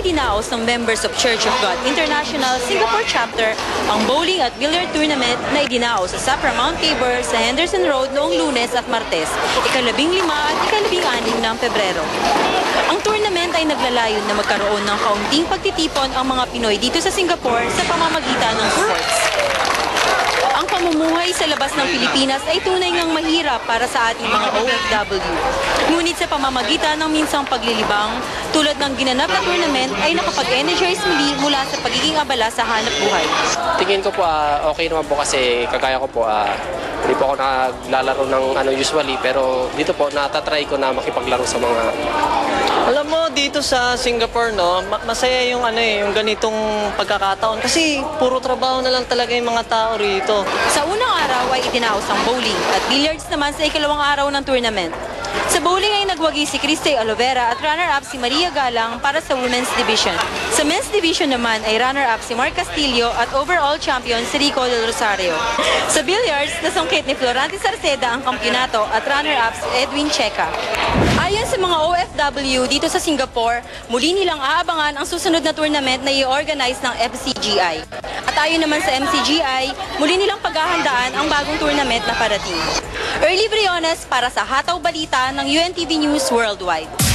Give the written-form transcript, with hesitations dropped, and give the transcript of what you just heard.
idinaos ng Members of Church of God International Singapore Chapter ang bowling at billiard tournament na idinaos sa Sapra Mount Tabor sa Henderson Road noong Lunes at Martes, ika-15 at ika-16 ng Pebrero. Ang tournament ay naglalayon na magkaroon ng kaunting pagtitipon ang mga Pinoy dito sa Singapore sa pamamagitan ng sports. Ang pamumuhay sa labas ng Pilipinas ay tunay ngang mahirap para sa ating mga OFW. Ngunit sa pamamagitan ng minsang paglilibang, tulad ng ginanap na tournament ay nakapag-energize muli mula sa pagiging abala sa hanap buhay. Tingin ko po okay naman po kasi kagaya ko po hindi po ako naglalaro ng usually, pero dito po natatry ko na makipaglaro sa mga... Alam mo, dito sa Singapore, no, masaya yung yung ganitong pagkakataon kasi puro trabaho na lang talaga yung mga tao rito. Sa unang araw ay itinaos ang bowling at billiards naman sa ikalawang araw ng tournament. Sa bowling ay nagwagi si Christy Alovera at runner-up si Maria Galang para sa women's division. Sa men's division naman ay runner-up si Mark Castillo at overall champion si Rico Del Rosario. Sa billiards, nasungkit ni Florante Sarceda ang kampyonato at runner-up si Edwin Checa. Ayon sa mga OFW dito sa Singapore, muli nilang aabangan ang susunod na tournament na i-organize ng MCGI. At ayon naman sa MCGI, muli nilang paghahandaan ang bagong tournament na parating. Early Briones para sa Hataw Balita ng UNTV News Worldwide.